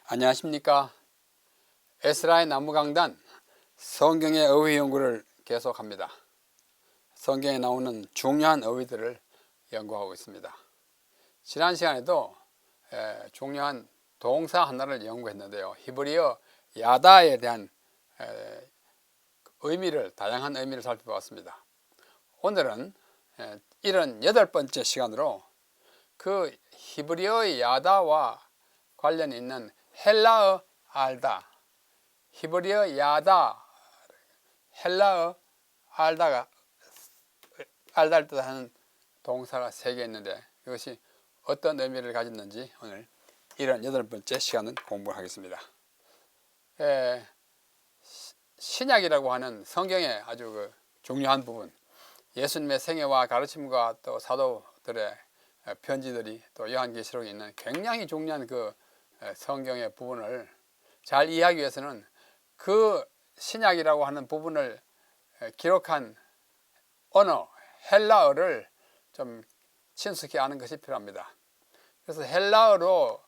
안녕하십니까. 에스라의 나무강단 성경의 어휘 연구를 계속합니다. 성경에 나오는 중요한 어휘들을 연구하고 있습니다. 지난 시간에도 중요한 동사 하나를 연구했는데요. 히브리어 야다에 대한 다양한 의미를 살펴봤습니다. 오늘은 78번째 시간으로 그 히브리어의 야다와 관련이 있는 헬라어 알다, 히브리어 야다, 헬라어 알다를 뜻하는 동사가 3개 있는데 이것이 어떤 의미를 가졌는지 오늘 78번째 시간은 공부하겠습니다. 신약이라고 하는 성경의 아주 중요한 부분, 예수님의 생애와 가르침과 또 사도들의 편지들이 또 요한계시록에 있는 굉장히 중요한 그 성경의 부분을 잘 이해하기 위해서는 그 신약이라고 하는 부분을 기록한 언어, 헬라어를 좀 친숙히 아는 것이 필요합니다. 그래서 헬라어로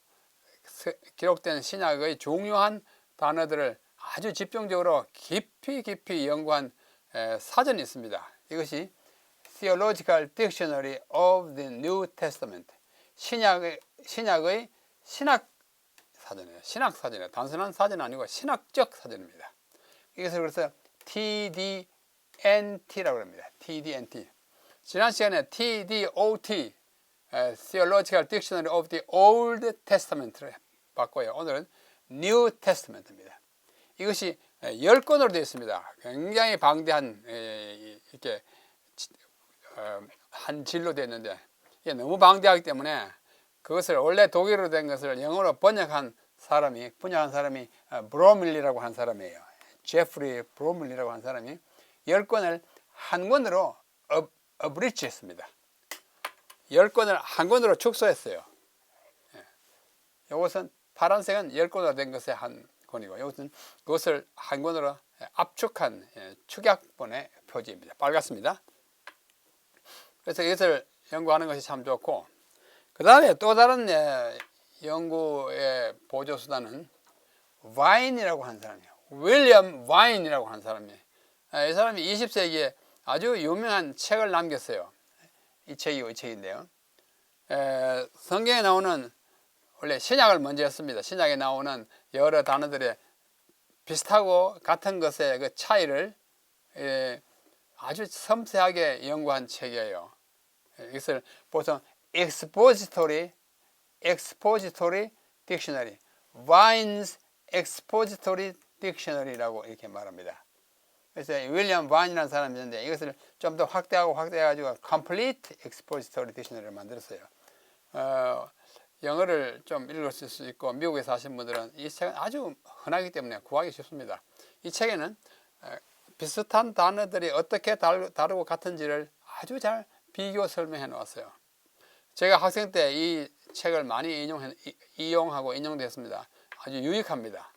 기록된 신약의 중요한 단어들을 아주 집중적으로 깊이 연구한 사전이 있습니다. 이것이 Theological Dictionary of the New Testament, 신약의 신학 사전이에요. 신학 사전이에요. 단순한 사전이 아니고 신학적 사전입니다. 이것을 그래서 TDNT라고 합니다. TDNT. 지난 시간에 TDOT, Theological Dictionary of the Old Testament를 봤고요. 오늘은 New Testament입니다. 이것이 10권으로 되어 있습니다. 굉장히 방대한 이렇게 한 질로 되어 있는데 이게 너무 방대하기 때문에 그것을 원래 독일어로 된 것을 영어로 번역한 사람이 브로밀리라고 한 사람이에요. 제프리 브로밀리라고 한 사람이 10권을 한 권으로 어브리치했습니다. 10권을 한 권으로 축소했어요. 이것은 파란색은 10권으로 된 것의 한 권이고 이것은 그것을 한 권으로 압축한 축약본의 표지입니다. 빨갛습니다. 그래서 이것을 연구하는 것이 참 좋고, 그 다음에 또 다른 연구의 보조수단은 와인이라고 하는 사람이에요. 윌리엄 와인이라고 하는 사람이에요. 이 사람이 20세기에 아주 유명한 책을 남겼어요. 이 책인데요. 성경에 나오는 원래 신약을 먼저 했습니다. 신약에 나오는 여러 단어들의 비슷하고 같은 것의 그 차이를 아주 섬세하게 연구한 책이에요. 이것을 보통 expository dictionary, Wine's expository dictionary라고 이렇게 말합니다. 그래서 윌리엄 와인이라는 사람이 있는데 이것을 좀 더 확대해가지고 complete expository dictionary를 만들었어요. 영어를 좀 읽으실 수 있고 미국에 사신 분들은 이 책은 아주 흔하기 때문에 구하기 쉽습니다. 이 책에는 비슷한 단어들이 어떻게 다르고 같은지를 아주 잘 비교 설명해 놓았어요. 제가 학생 때 이 책을 많이 이용하고 인용됐습니다. 아주 유익합니다.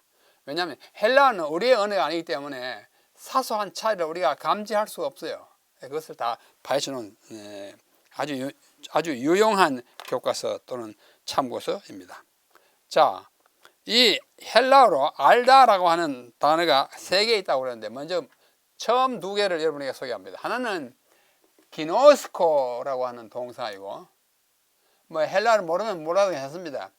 왜냐하면 헬라어는 우리의 언어가 아니기 때문에 사소한 차이를 우리가 감지할 수가 없어요. 그것을 다 파헤쳐놓은 아주 유용한 교과서 또는 참고서입니다. 자, 이 헬라어로 알다라고 하는 단어가 3개 있다고 그러는데 먼저 처음 2개를 여러분에게 소개합니다. 하나는 기노스코라고 하는 동사이고, 헬라어를 모르면 뭐라도 괜찮습니다.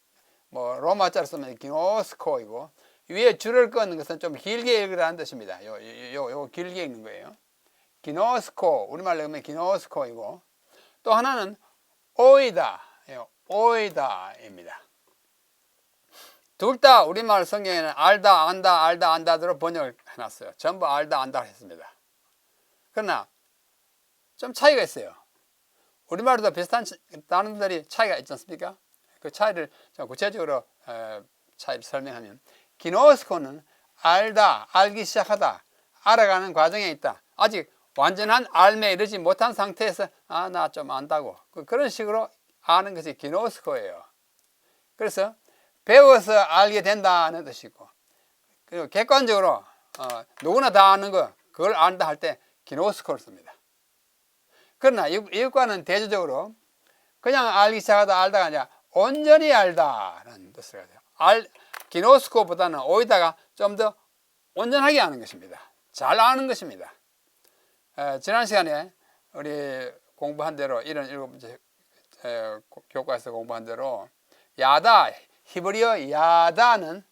로마자를 쓰면 기노스코이고, 위에 줄을 끄는 것은 좀 길게 읽으라는 뜻입니다. 요 길게 읽는 거예요. 기노스코, 우리말로 하면 기노스코이고, 또 하나는 오이다입니다. 둘 다 우리말 성경에는 알다, 안다대로 번역을 해놨어요. 전부 알다, 안다 했습니다. 그러나 좀 차이가 있어요. 우리말도 비슷한 단어들이 차이가 있지 않습니까? 그 차이를 좀 구체적으로 차이를 설명하면, 기노스코는 알다, 알기 시작하다, 알아가는 과정에 있다. 아직 완전한 알매 이르지 못한 상태에서 나 좀 안다고, 그런 식으로 아는 것이 기노스코예요. 그래서 배워서 알게 된다는 뜻이고, 그리고 객관적으로 누구나 다 아는 거, 그걸 안다 할 때 기노스코를 씁니다. 그러나 이것과는 대조적으로 그냥 알기 시작하다 알다가 아니라 온전히 알다라는 뜻을 가져요. 기노스코보다는 오이다가 좀 더 온전하게 아는 것입니다. 잘 아는 것입니다. 지난 시간에 우리 공부한 대로 77번째 교과에서 공부한 대로 야다, 히브리어 야다는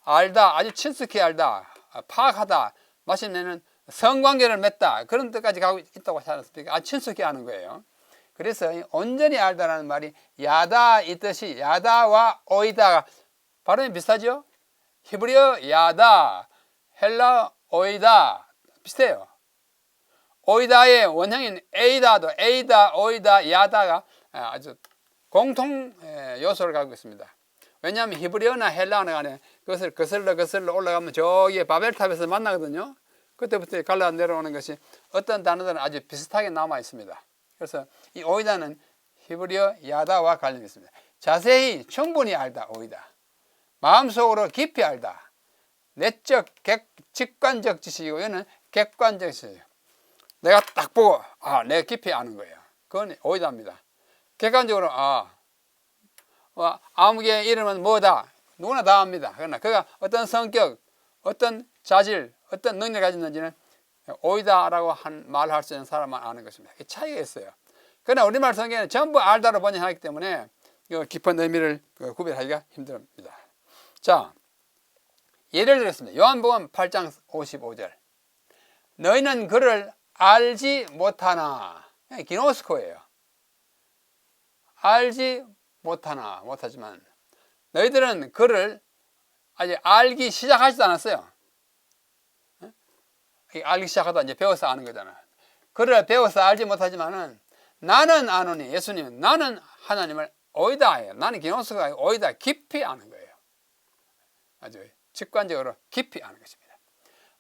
알다, 아주 친숙히 알다, 파악하다, 마침내는 성관계를 맺다, 그런 뜻까지 가고 있다고 하지 않습니까? 아주 친숙히 아는 거예요. 그래서 온전히 알다라는 말이 야다 이 뜻이 야다와 오이다가 발음이 비슷하죠? 히브리어 야다, 헬라 오이다 비슷해요. 오이다의 원형인 에이다도 에이다, 오이다, 야다가 아주 공통 요소를 갖고 있습니다. 왜냐하면 히브리어나 헬라어나 간에 그것을 거슬러 올라가면 저기 바벨탑에서 만나거든요. 그때부터 갈라 내려오는 것이 어떤 단어들은 아주 비슷하게 남아 있습니다. 그래서 이 오이다는 히브리어 야다와 관련이 있습니다. 자세히 충분히 알다, 오이다. 마음속으로 깊이 알다. 내적, 직관적 지식이고 이거는 객관적 지식이에요. 내가 딱 보고 내가 깊이 아는 거예요. 그건 오이다입니다. 객관적으로 아무개 이름은 뭐다. 누구나 다 압니다. 그러나 그가 어떤 성격, 어떤 자질, 어떤 능력을 가졌는지는 오이다라고 말할 수 있는 사람만 아는 것입니다. 이 차이가 있어요. 그러나 우리말 성경에는 전부 알다로 번역하기 때문에 깊은 의미를 구별하기가 힘듭니다. 자, 예를 들겠습니다. 요한복음 8장 55절. 너희는 그를 알지 못하나. 기노스코예요. 알지 못하지만 너희들은 그를 아직 알기 시작하지도 않았어요. 알기 시작하다 이제 배워서 아는 거잖아요. 그를 배워서 알지 못하지만은 나는 아노니, 예수님은 나는 하나님을 오이다예요. 나는 기노스가 오이다 깊이 아는 거예요. 아주 직관적으로 깊이 아는 것입니다.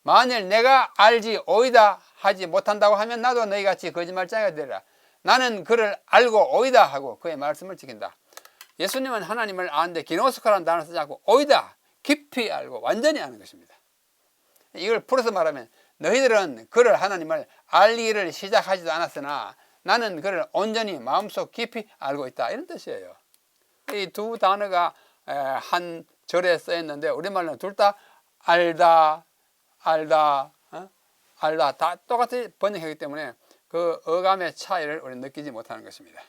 만일 내가 알지 오이다 하지 못한다고 하면 나도 너희 같이 거짓말쟁이가 되리라. 나는 그를 알고 오이다 하고 그의 말씀을 지킨다. 예수님은 하나님을 아는데 기노스코라는 단어를 쓰지 않고 오이다, 깊이 알고 완전히 아는 것입니다. 이걸 풀어서 말하면 너희들은 그를 하나님을 알기를 시작하지도 않았으나 나는 그를 온전히 마음속 깊이 알고 있다. 이런 뜻이에요. 이 두 단어가 한 절에 써있는데 우리말로는 둘 다 알다 다 똑같이 번역하기 때문에 그 어감의 차이를 우리는 느끼지 못하는 것입니다.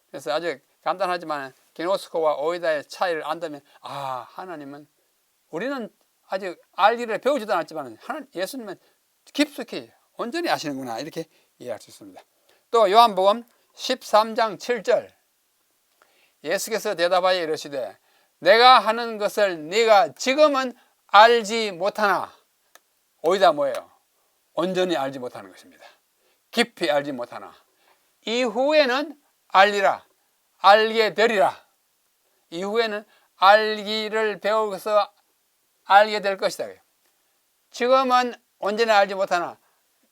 그래서 아주 간단하지만 기노스코와 오이다의 차이를 안다면 하나님은 우리는 아직 알기를 배우지도 않았지만 예수님은 깊숙이 온전히 아시는구나 이렇게 이해할 수 있습니다. 또 요한복음 13장 7절 예수께서 대답하여 이르시되 내가 하는 것을 네가 지금은 알지 못하나. 오이다 뭐예요? 온전히 알지 못하는 것입니다. 깊이 알지 못하나 이후에는 알리라, 알게 되리라. 이후에는 알기를 배워서 알게 될 것이다. 지금은 온전히 알지 못하나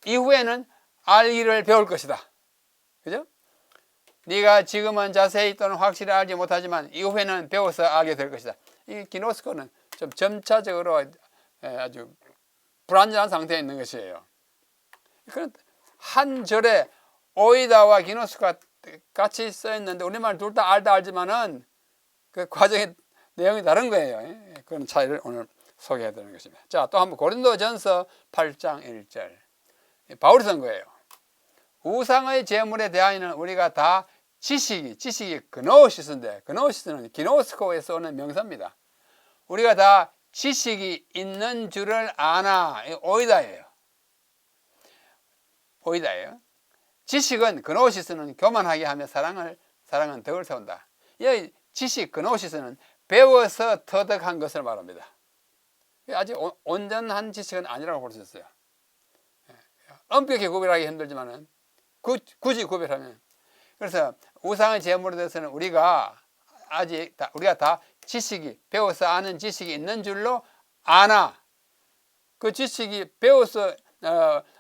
이후에는 알기를 배울 것이다. 그죠? 네가 지금은 자세히 또는 확실히 알지 못하지만 이후에는 배워서 알게 될 것이다. 이 기노스코는 좀 점차적으로 아주 불완전한 상태에 있는 것이에요. 한 절에 오이다와 기노스코가 같이 써 있는데 우리말 둘 다 알다 알지만은 그 과정의 내용이 다른 거예요. 그런 차이를 오늘 소개해 드리는 것입니다. 자, 또 한번 고린도전서 8장 1절. 바울이 쓴 거예요. 우상의 제물에 대하여는 우리가 다 지식이 그노시스인데 그노시스는 기노스코에서 오는 명사입니다. 우리가 다 지식이 있는 줄을 아나. 오이다예요. 지식은 그노시스는 교만하게 하며 사랑은 덕을 세운다. 이 지식 그노시스는 배워서 터득한 것을 말합니다. 아직 온전한 지식은 아니라고 볼 수 있어요. 엄격히 구별하기 힘들지만은 굳이 구별하면 그래서 우상의 제물에 대해서는 우리가 다 지식이 배워서 아는 지식이 있는 줄로 아나. 그 지식이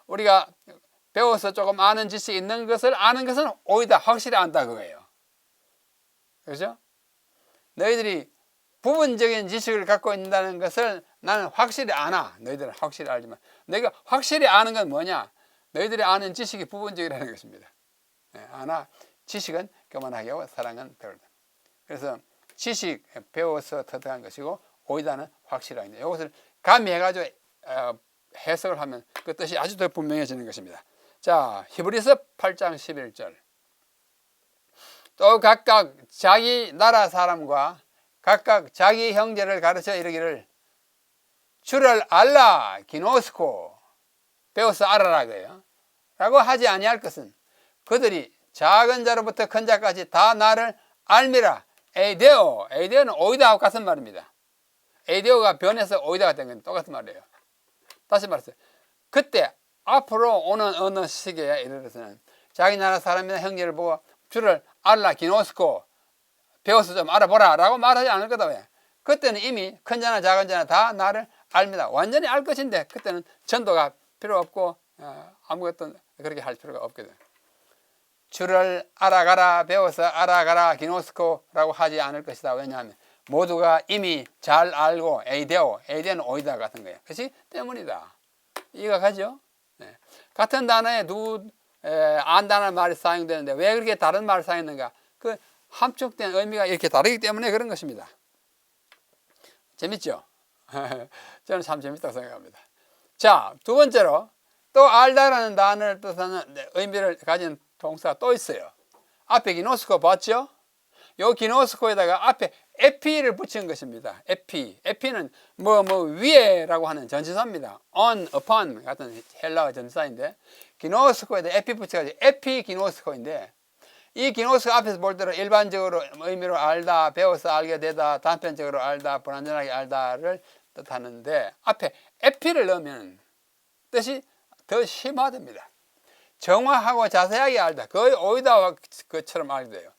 우리가 배워서 조금 아는 지식이 있는 것을 아는 것은 오이다 확실히 안다 그거예요. 그렇죠? 너희들이 부분적인 지식을 갖고 있다는 것을 나는 확실히 아나. 너희들은 확실히 알지만 내가 확실히 아는 건 뭐냐? 너희들이 아는 지식이 부분적이라는 것입니다. 아나 지식은 교만하게 하고 사랑은 덜. 그래서 지식 배워서 터득한 것이고 오이다는 확실하게. 이것을 가미해가지고 해석을 하면 그 뜻이 아주 더 분명해지는 것입니다. 자, 히브리서 8장 11절. 또 각각 자기 나라 사람과 각각 자기 형제를 가르쳐 이르기를 주를 알라 기노스코 배워서 알아라 그래요. 라고 하지 아니할 것은 그들이 작은 자로부터 큰 자까지 다 나를 알미라. 에이데오. 에이데오는 오이다하고 같은 말입니다. 에이데오가 변해서 오이다가 된 건 똑같은 말이에요. 다시 말해서 그때 앞으로 오는 어느 시기에 이르러서는 자기 나라 사람이나 형제를 보고 주를 알라 기노스코 배워서 좀 알아보라 라고 말하지 않을 거다. 왜? 그때는 이미 큰 자나 작은 자나 다 나를 압니다. 완전히 알 것인데 그때는 전도가 필요 없고 아무것도 그렇게 할 필요가 없거든. 주를 알아가라 배워서 알아가라 기노스코라고 하지 않을 것이다. 왜냐하면 모두가 이미 잘 알고 에이데오는 오이다 같은 거예요. 그것이 때문이다. 이해가 가죠? 네. 같은 단어에 안다는 말이 사용되는데 왜 그렇게 다른 말을 사용했는가? 그 함축된 의미가 이렇게 다르기 때문에 그런 것입니다. 재밌죠? 저는 참 재밌다고 생각합니다. 자, 두 번째로 또 알다라는 단어를 뜻하는 의미를 가진 동사가 또 있어요. 앞에 기노스코 봤죠? 요 기노스코에다가 앞에 에피를 붙인 것입니다. 에피는 위에라고 하는 전치사입니다. on, upon 같은 헬라어 전치사인데 기노스코에다 에피 붙여가지고 에피 기노스코인데 이 기노스코 앞에서 볼 때로 일반적으로 의미로 알다, 배워서 알게 되다, 단편적으로 알다, 불완전하게 알다를 뜻하는데 앞에 에피를 넣으면 뜻이 더 심화됩니다. 정확하고 자세하게 알다. 거의 오이다와 그처럼 알게 돼요.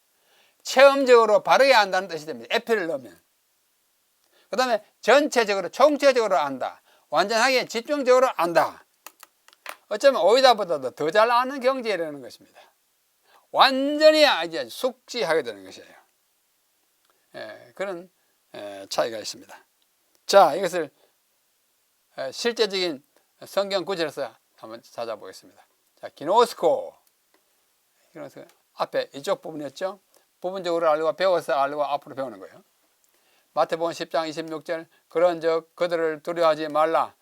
체험적으로 바르게 안다는 뜻이 됩니다. 에피를 넣으면. 그 다음에 전체적으로 총체적으로 안다. 완전하게 집중적으로 안다. 어쩌면 오이다보다도 더 잘 아는 경지라는 것입니다. 완전히 이제 숙지하게 되는 것이에요. 그런 차이가 있습니다. 자, 이것을 실제적인 성경 구절에서 한번 찾아보겠습니다. 자, 기노스코 앞에 이쪽 부분이었죠. 부분적으로 알고 배워서 알고 앞으로 배우는 거예요. 마태복음 10장 26절 그런즉 그들을 두려워하지 말라.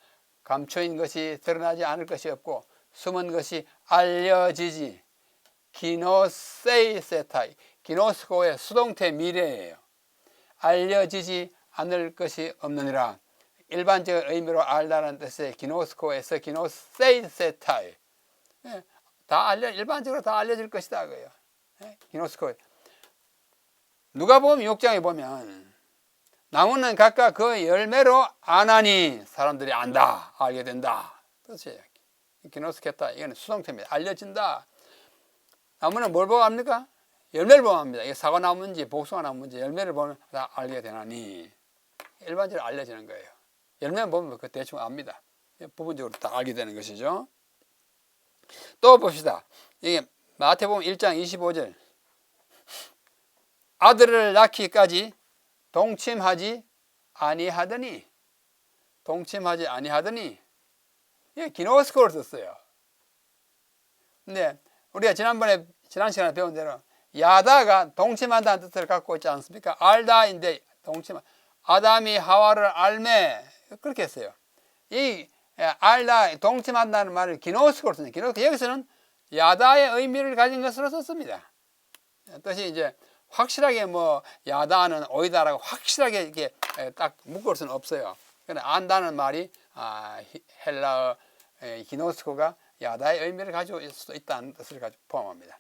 감추인 것이 드러나지 않을 것이 없고 숨은 것이 알려지지. 기노세이세타이 기노스코의 수동태 미래예요. 알려지지 않을 것이 없느니라. 일반적 의미로 알다는 뜻의 기노스코에서 기노세이세타이 일반적으로 다 알려질 것이다 그래요. 기노스코. 누가복음 6장에 보면 나무는 각각 그 열매로 아나니 사람들이 안다, 알게 된다. 뜻이에요. 기노스케타 이거는 수동태입니다. 알려진다. 나무는 뭘 보고 압니까? 열매를 보고 압니다. 이게 사과나무인지 복숭아나무인지 열매를 보면 다 알게 되나니 일반적으로 알려지는 거예요. 열매만 보면 그 대충 압니다. 부분적으로 다 알게 되는 것이죠. 또 봅시다. 이게 마태복음 1장 25절 아들을 낳기까지 동침하지 아니하더니 예, 기노스코를 썼어요. 근데 우리가 지난 시간에 배운 대로 야다가 동침한다는 뜻을 갖고 있지 않습니까? 알다인데 동침 아담이 하와를 알매 그렇게 했어요. 이 알다 동침한다는 말을 기노스코로 썼어요. 여기서는 야다의 의미를 가진 것으로 썼습니다. 뜻이 이제 확실하게 야다는 오이다라고 확실하게 이렇게 딱 묶을 수는 없어요. 그러나 안다는 말이 헬라어 기노스코가 야다의 의미를 가지고 있을 수도 있다는 뜻을 가지고 포함합니다.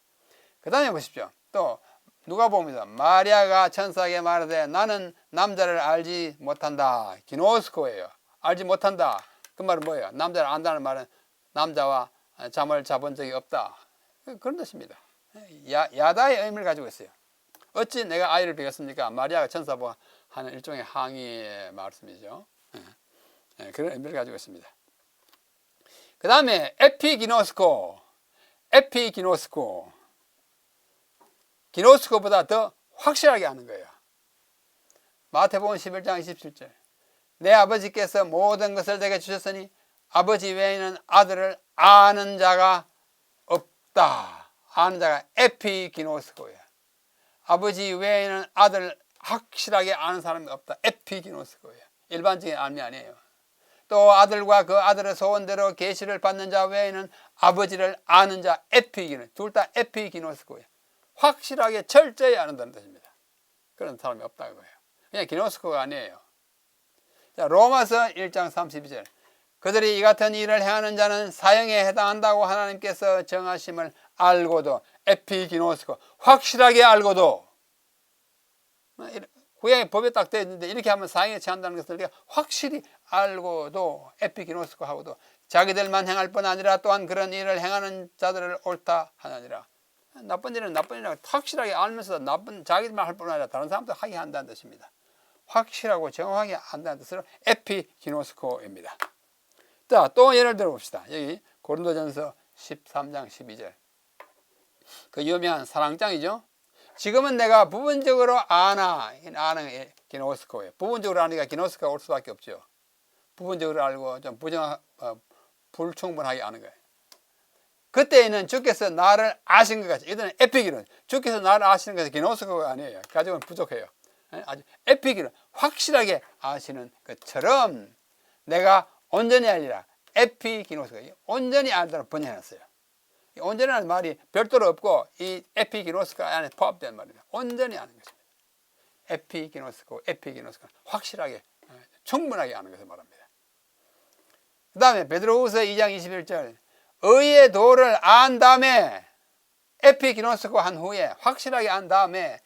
그 다음에 보십시오. 또 누가 봅니다. 마리아가 천사에게 말하되 나는 남자를 알지 못한다. 기노스코예요. 알지 못한다. 그 말은 뭐예요? 남자를 안다는 말은 남자와 잠을 자본 적이 없다. 그런 뜻입니다. 야다의 의미를 가지고 있어요. 어찌 내가 아이를 베겠습니까? 마리아가 천사보고 하는 일종의 항의의 말씀이죠. 그런 의미를 가지고 있습니다. 그 다음에 에피기노스코. 기노스코보다 더 확실하게 하는 거예요. 마태복음 11장 27절 내 아버지께서 모든 것을 내게 주셨으니 아버지 외에는 아들을 아는 자가 없다. 아는 자가 에피기노스코예요. 아버지 외에는 아들을 확실하게 아는 사람이 없다. 에피기노스코예요. 일반적인 의미 아니에요. 또 아들과 그 아들의 소원대로 계시를 받는 자 외에는 아버지를 아는 자 에피기노, 둘 다 에피기노스코예요. 확실하게 철저히 아는다는 뜻입니다. 그런 사람이 없다는 거예요. 그냥 기노스코가 아니에요. 자, 로마서 1장 32절. 그들이 이 같은 일을 행하는 자는 사형에 해당한다고 하나님께서 정하심을 알고도, 에피기노스코, 확실하게 알고도, 구약의 법에 딱 되어 있는데 이렇게 하면 사형에 처한다는 것을 우리가 확실히 알고도, 에피기노스코 하고도 자기들만 행할 뿐 아니라 또한 그런 일을 행하는 자들을 옳다 하느니라. 나쁜 일은 나쁜 일이라고 확실하게 알면서 자기들만 할 뿐 아니라 다른 사람도 하게 한다는 뜻입니다. 확실하고 정확하게 한다는 뜻으로 에피기노스코입니다. 자, 또 예를 들어 봅시다. 여기 고린도전서 13장 12절. 그 유명한 사랑장이죠. 지금은 내가 부분적으로 아는 게 기노스코예요. 부분적으로 아니까 기노스코가 올 수밖에 없죠. 부분적으로 알고 좀 불충분하게 아는 거예요. 그때에는 주께서 나를 아신 것 같이, 이들은 에피기노, 주께서 나를 아시는 것이 기노스코가 아니에요. 가지고는 부족해요. 아주 에피기노, 확실하게 아시는 것처럼 내가 온전히 알리라. 에피기노스가 온전히 알다로 번역해놨어요. 온전히라는 말이 별도로 없고 이 에피기노스가 안에 포함된 말입니다. 온전히 아는 것입니다. 에피기노스가 확실하게 충분하게 아는 것을 말합니다. 그 다음에 베드로후서 2장 21절. 의의 도를 안 다음에, 에피기노스코 한 후에 확실하게 안 다음에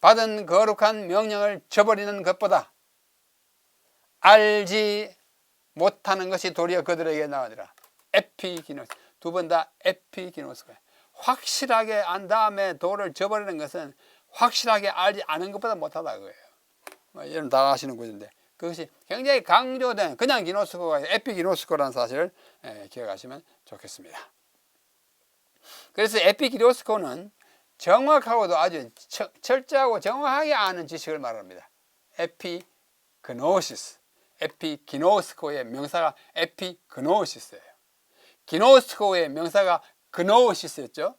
받은 거룩한 명령을 저버리는 것보다 알지 못하는 것이 도리어 그들에게 나으리라. 에피기노스, 두 번 다 에피기노스가. 확실하게 안 다음에 도를 저버리는 것은 확실하게 알지 않은 것보다 못하다 그거예요. 여러분 다 아시는 것인데 그것이 굉장히 강조된, 그냥 기노스코가 에피기노스코라는 사실을 기억하시면 좋겠습니다. 그래서 에피기노스코는 정확하고도 아주 철저하고 정확하게 아는 지식을 말합니다. 에피그노시스, 에피기노스코의 명사가 에피그노시스예요. 기노스코의 명사가 그노시스였죠.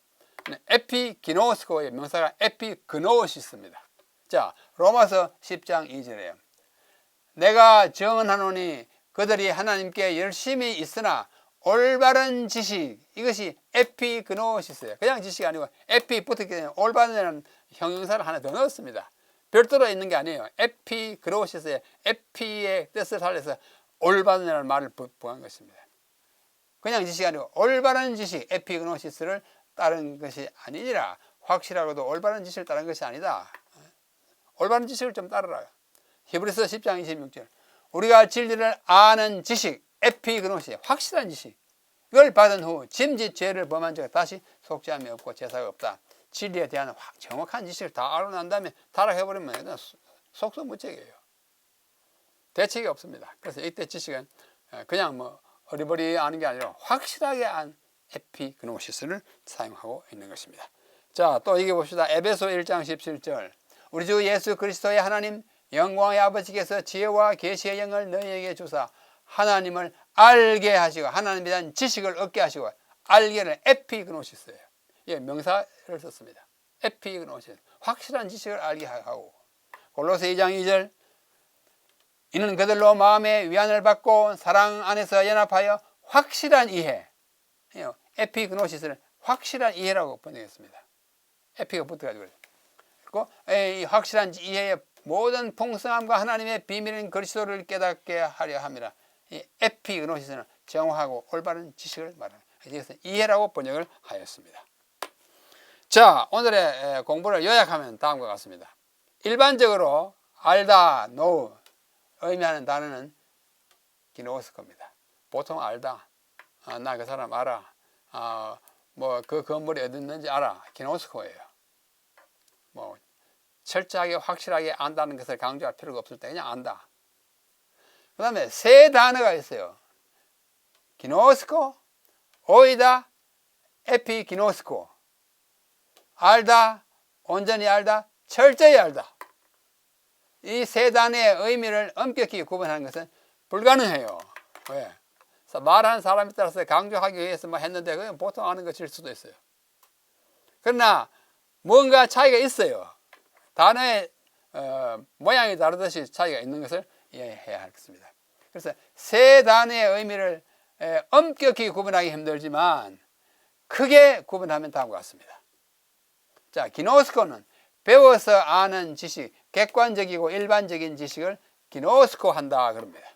에피기노스코의 명사가 에피그노시스입니다. 자, 로마서 10장 2절에요. 내가 증언하노니 그들이 하나님께 열심히 있으나 올바른 지식, 이것이 에피그노시스예요. 그냥 지식이 아니고 에피 붙었기 때문에 올바른 형용사를 하나 더 넣었습니다. 별도로 있는 게 아니에요. 에피그노시스의 에피의 뜻을 살려서 올바른이라는 말을 부한 것입니다. 그냥 지식이 아니고 올바른 지식, 에피그노시스를 따른 것이 아니니라. 확실하고도 올바른 지식을 따른 것이 아니다. 올바른 지식을 좀 따르라. 히브리서 10장 26절. 우리가 진리를 아는 지식, 에피그노시, 확실한 지식, 이걸 받은 후 짐짓 죄를 범한 자가 다시 속죄함이 없고 제사가 없다. 진리에 대한 정확한 지식을 다 알고 난 다음에 타락해버리면 속수무책이에요. 대책이 없습니다. 그래서 이때 지식은 그냥 어리버리 아는 게 아니라 확실하게 안 에피그노시스를 사용하고 있는 것입니다. 자, 또 이게 봅시다. 에베소 1장 17절. 우리 주 예수 그리스도의 하나님 영광의 아버지께서 지혜와 계시의 영을 너희에게 주사 하나님을 알게 하시고, 하나님에 대한 지식을 얻게 하시고, 알게는 에피그노시스예요. 예, 명사를 썼습니다. 에피그노시스, 확실한 지식을 알게 하고. 골로새 2장 2절. 이는 그들로 마음의 위안을 받고 사랑 안에서 연합하여 확실한 이해, 에피그노시스는 확실한 이해라고 번역했습니다. 에피가 붙어가지고. 그리고 이 확실한 이해의 모든 풍성함과 하나님의 비밀인 그리스도를 깨닫게 하려 함이라. 이 에피그노시스는 정확하고 올바른 지식을 말합니다. 그래서 이해라고 번역을 하였습니다. 자, 오늘의 공부를 요약하면 다음과 같습니다. 일반적으로 알다, know 의미하는 단어는 기노스코입니다. 보통 알다, 나 그 사람 알아, 그 건물이 어디 있는지 알아, 기노스코예요. 철저하게 확실하게 안다는 것을 강조할 필요가 없을 때 그냥 안다. 그 다음에 세 단어가 있어요. 기노스코, 오이다, 에피기노스코. 알다, 온전히 알다, 철저히 알다. 이 세 단어의 의미를 엄격히 구분하는 것은 불가능해요. 왜? 말하는 사람에 따라서 강조하기 위해서 했는데 그냥 보통 아는 것일 수도 있어요. 그러나 뭔가 차이가 있어요. 단어의 모양이 다르듯이 차이가 있는 것을 이해해야 하겠습니다. 그래서 세 단어의 의미를 엄격히 구분하기 힘들지만 크게 구분하면 다음과 같습니다. 자, 기노스코는 배워서 아는 지식, 객관적이고 일반적인 지식을 기노스코 한다 그럽니다.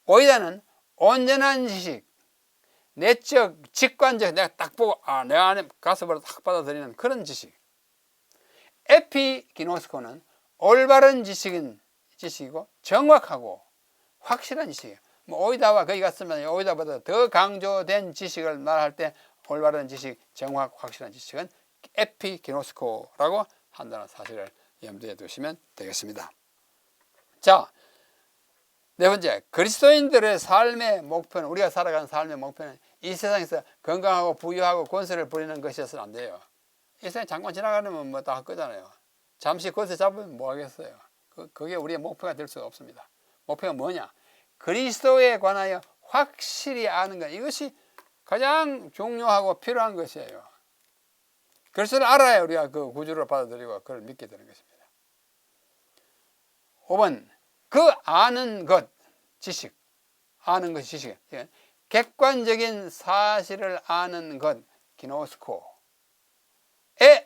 오이다는 온전한 지식, 내적, 직관적, 내가 딱 보고 내 안에 가슴으로 딱 받아들이는 그런 지식. 에피기노스코는 올바른 지식이고 정확하고 확실한 지식이에요. 뭐 오이다와 거기 갔으면 오이다보다 더 강조된 지식을 말할 때 올바른 지식, 정확, 확실한 지식은 에피기노스코라고 한다는 사실을 염두에 두시면 되겠습니다. 자, 네 번째, 그리스도인들의 삶의 목표는, 우리가 살아가는 삶의 목표는 이 세상에서 건강하고 부유하고 권세를 부리는 것이어서는 안 돼요. 이 세상 잠깐 지나가려면 뭐 다 할 거잖아요. 잠시 권세 잡으면 뭐 하겠어요. 그게 우리의 목표가 될 수가 없습니다. 목표가 뭐냐? 그리스도에 관하여 확실히 아는 것, 이것이 가장 중요하고 필요한 것이에요. 그리스도를 알아야 우리가 그 구주를 받아들이고 그걸 믿게 되는 것입니다. 5번, 그 아는 것, 지식, 아는 것, 지식, 객관적인 사실을 아는 것, 기노스코에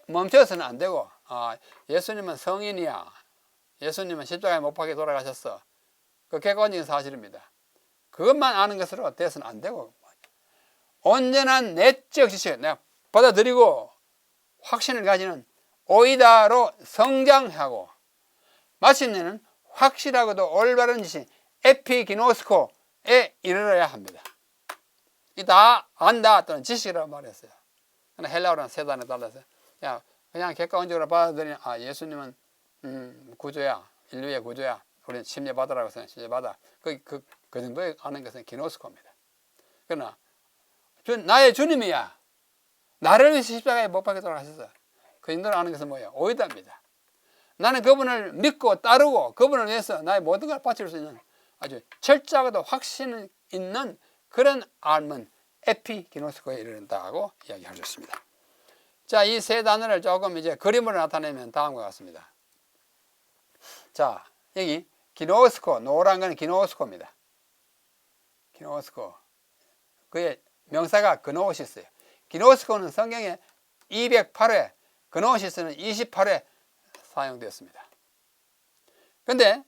멈춰서는 안 되고, 예수님은 성인이야, 예수님은 십자가에 못 박혀 돌아가셨어, 그 객관적인 사실입니다. 그것만 아는 것으로 돼서는 안 되고, 온전한 내적 지식, 내가 받아들이고 확신을 가지는 오이다로 성장하고, 마침내는 확실하고도 올바른 지식, 에피기노스코에 이르러야 합니다. 이 다 안다 또는 지식이라고 말했어요. 헬라어라는 세 단에 달라서 그냥 객관적으로 받아들이는 예수님은 구조야, 인류의 구조야, 우리는 침례받으라고 해서 침례받아. 그 정도에 아는 것은 기노스코입니다. 그러나 나의 주님이야, 나를 위해서 십자가에 못 박혀 돌아가셨어. 그 정도로 아는 것은 뭐예요? 오이다입니다. 나는 그분을 믿고 따르고 그분을 위해서 나의 모든 걸 바칠 수 있는 아주 철저하고도 확신 있는 그런 알면 에피기노스코에 이른다고 이야기할 수 있습니다. 자, 이 세 단어를 조금 이제 그림으로 나타내면 다음과 같습니다. 자, 여기 기노스코, 노란 건 기노스코입니다. 기노스코. 그의 명사가 그노시스예요. 기노스코는 성경에 208회, 그노시스는 28회 사용되었습니다. 근데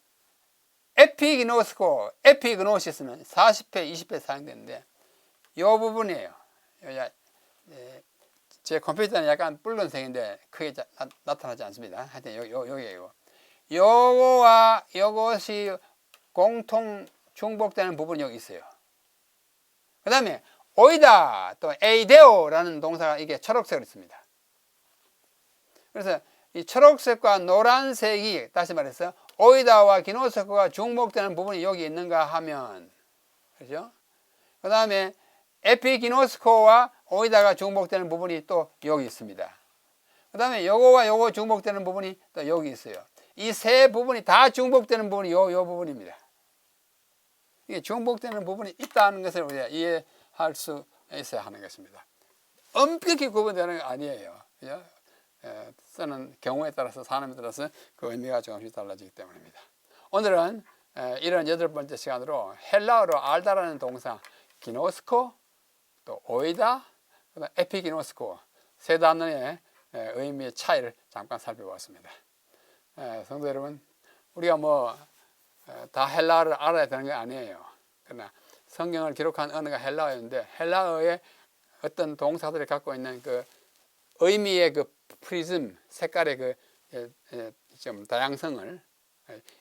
에피기노스코, 에피그노시스는 40회, 20회 사용되는데 이 부분이에요. 제 컴퓨터는 약간 붉은색인데 크게 나타나지 않습니다. 하여튼 여기에요. 요거와 요것이 공통 중복되는 부분이 여기 있어요. 그 다음에 오이다 또 에이데오라는 동사가 이게 초록색으로 있습니다. 그래서 이 초록색과 노란색이 다시 말해서 오이다와 기노스코가 중복되는 부분이 여기 있는가 하면, 그렇죠? 그 다음에 에피기노스코와 오이다가 중복되는 부분이 또 여기 있습니다. 그 다음에 요거와 요거 중복되는 부분이 또 여기 있어요. 이 세 부분이 다 중복되는 부분이 요 부분입니다. 이게 중복되는 부분이 있다는 것을 우리가 이해할 수 있어야 하는 것입니다. 엄격히 구분되는 거 아니에요. 그죠? 쓰는 경우에 따라서, 사람에 따라서 그 의미가 조금씩 달라지기 때문입니다. 오늘은 이런 8번째 시간으로 헬라어로 알다라는 동사 기노스코, 또 오이다, 그다음 에피기노스코 세 단어의 의미의 차이를 잠깐 살펴보았습니다. 성도 여러분, 우리가 다 헬라어를 알아야 되는 게 아니에요. 그러나 성경을 기록한 언어가 헬라어인데 헬라어의 어떤 동사들이 갖고 있는 그 의미의 그 프리즘, 색깔의 그 좀 다양성을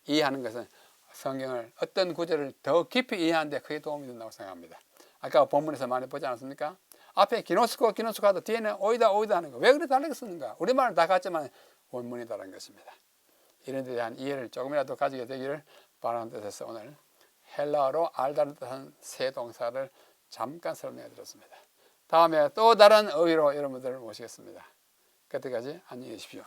이해하는 것은 성경을 어떤 구절을 더 깊이 이해하는 데 크게 도움이 된다고 생각합니다. 아까 본문에서 많이 보지 않았습니까? 앞에 기노스코 하다 뒤에는 오이다 하는 거. 왜 그렇게 다르게 쓰는가? 우리말은 다 같지만 원문이 다른 것입니다. 이런 데 대한 이해를 조금이라도 가지게 되기를 바라는 뜻에서 오늘 헬라어로 알다는 뜻한 세 동사를 잠깐 설명해 드렸습니다. 다음에 또 다른 어휘로 여러분들을 모시겠습니다. 그때까지 안녕히 계십시오.